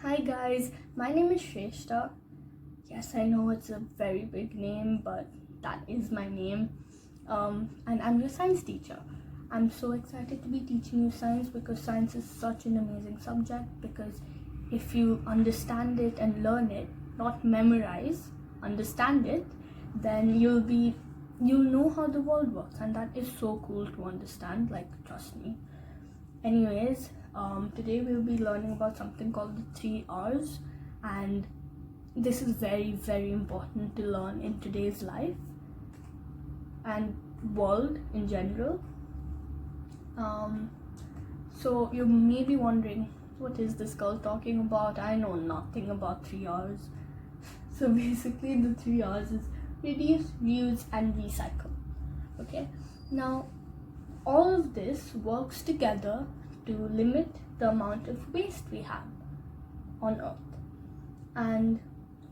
Hi guys, my name is Shrestha. Yes, I know it's a very big name, but that is my name. And I'm your science teacher. I'm so excited to be teaching you science because science is such an amazing subject. Because if you understand it and learn it, not memorize, understand it, then you'll know how the world works, and that is so cool to understand. Like, trust me. Anyways, today we'll be learning about something called the 3 R's, and this is very, very important to learn in today's life and world in general. So you may be wondering, what is this girl talking about? I know nothing about 3 R's. So basically, the 3 R's is reduce, reuse, and recycle. Okay, now all of this works together to limit the amount of waste we have on Earth. And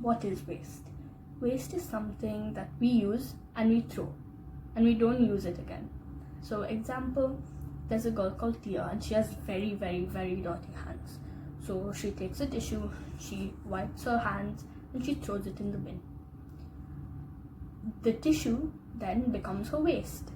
what is waste? Waste is something that we use and we throw, and we don't use it again. So example, there's a girl called Tia, and she has very, very, very dirty hands. So she takes a tissue, she wipes her hands, and she throws it in the bin. The tissue then becomes her waste.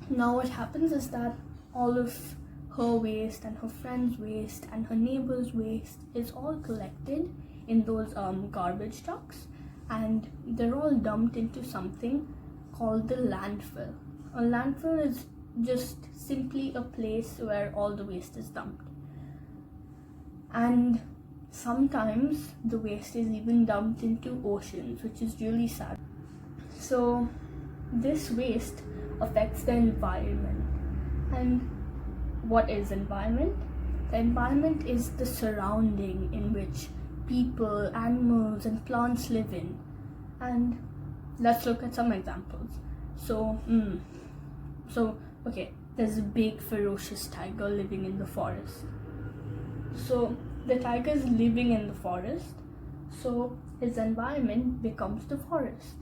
Now what happens is that all of her waste and her friend's waste and her neighbor's waste is all collected in those garbage trucks, and they're all dumped into something called the landfill. A landfill is just simply a place where all the waste is dumped, and sometimes the waste is even dumped into oceans, which is really sad. So this waste affects the environment. And what is environment? The environment is the surrounding in which people, animals, and plants live in. And let's look at some examples. So okay, there's a big ferocious tiger living in the forest. So the tiger is living in the forest, so his environment becomes the forest.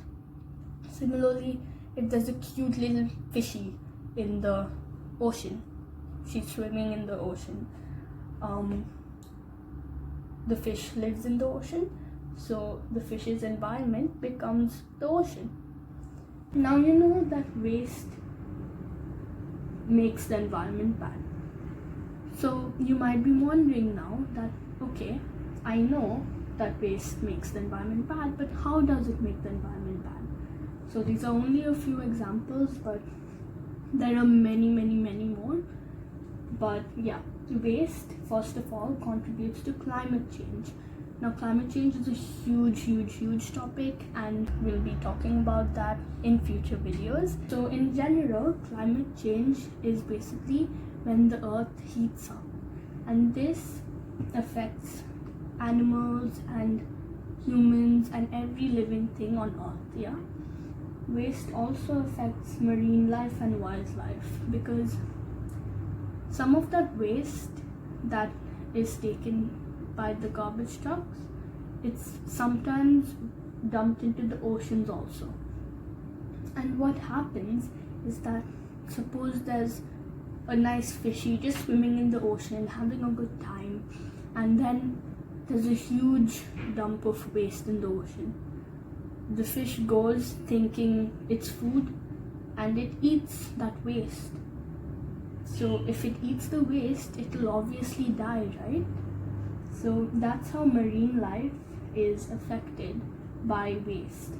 Similarly, if there's a cute little fishy in the ocean, she's swimming in the ocean. The fish lives in the ocean, so the fish's environment becomes the ocean. Now you know that waste makes the environment bad. So you might be wondering now that, okay, I know that waste makes the environment bad, but how does it make the environment bad? So these are only a few examples, but there are many, many, many more. But yeah, waste, first of all, contributes to climate change. Now, climate change is a huge, huge, huge topic, and we'll be talking about that in future videos. So in general, climate change is basically when the earth heats up, and this affects animals and humans and every living thing on earth. Yeah, waste also affects marine life and wildlife, because some of that waste that is taken by the garbage trucks, it's sometimes dumped into the oceans also. And what happens is that, suppose there's a nice fishy just swimming in the ocean having a good time, and then there's a huge dump of waste in the ocean. The fish goes thinking it's food, and it eats that waste. So if it eats the waste, it will obviously die, right? So that's how marine life is affected by waste.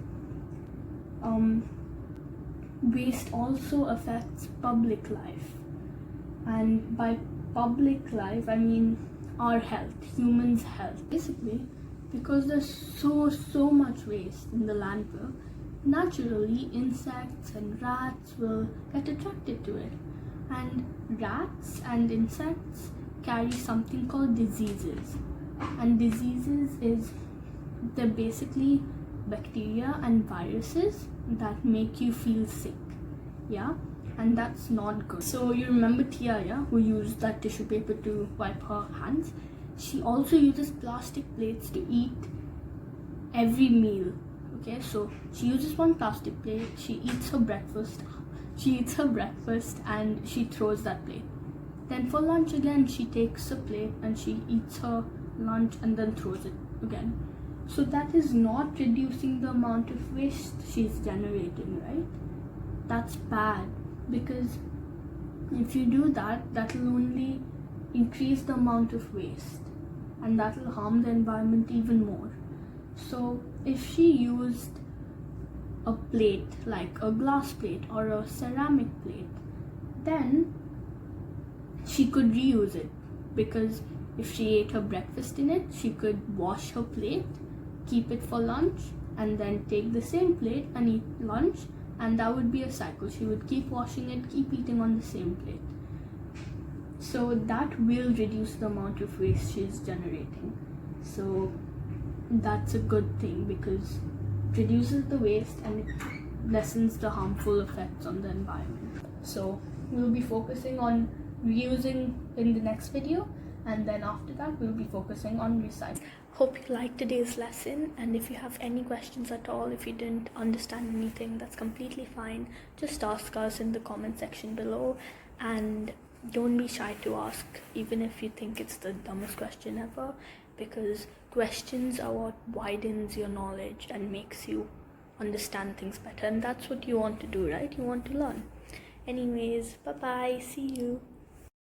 Waste also affects public life, and by public life I mean our health, humans' health. Basically, because there's so much waste in the landfill, naturally insects and rats will get attracted to it. And rats and insects carry something called diseases. And diseases they're basically bacteria and viruses that make you feel sick. Yeah, and that's not good. So you remember Tia, yeah, who used that tissue paper to wipe her hands? She also uses plastic plates to eat every meal. Okay, so she uses one plastic plate, she eats her breakfast, and she throws that plate. Then for lunch again, she takes a plate and she eats her lunch and then throws it again. So that is not reducing the amount of waste she's generating, right? That's bad, because if you do that, that will only increase the amount of waste and that will harm the environment even more. So if she used a plate like a glass plate or a ceramic plate, then she could reuse it, because if she ate her breakfast in it, she could wash her plate, keep it for lunch, and then take the same plate and eat lunch, and that would be a cycle. She would keep washing it, keep eating on the same plate. So that will reduce the amount of waste she's generating. So that's a good thing, because it reduces the waste and it lessens the harmful effects on the environment. So we'll be focusing on reusing in the next video, and then after that we'll be focusing on recycling. Hope you liked today's lesson, and if you have any questions at all, if you didn't understand anything, that's completely fine. Just ask us in the comment section below, and don't be shy to ask, even if you think it's the dumbest question ever, because questions are what widens your knowledge and makes you understand things better, and that's what you want to do, right? You want to learn. Anyways, bye bye, see you.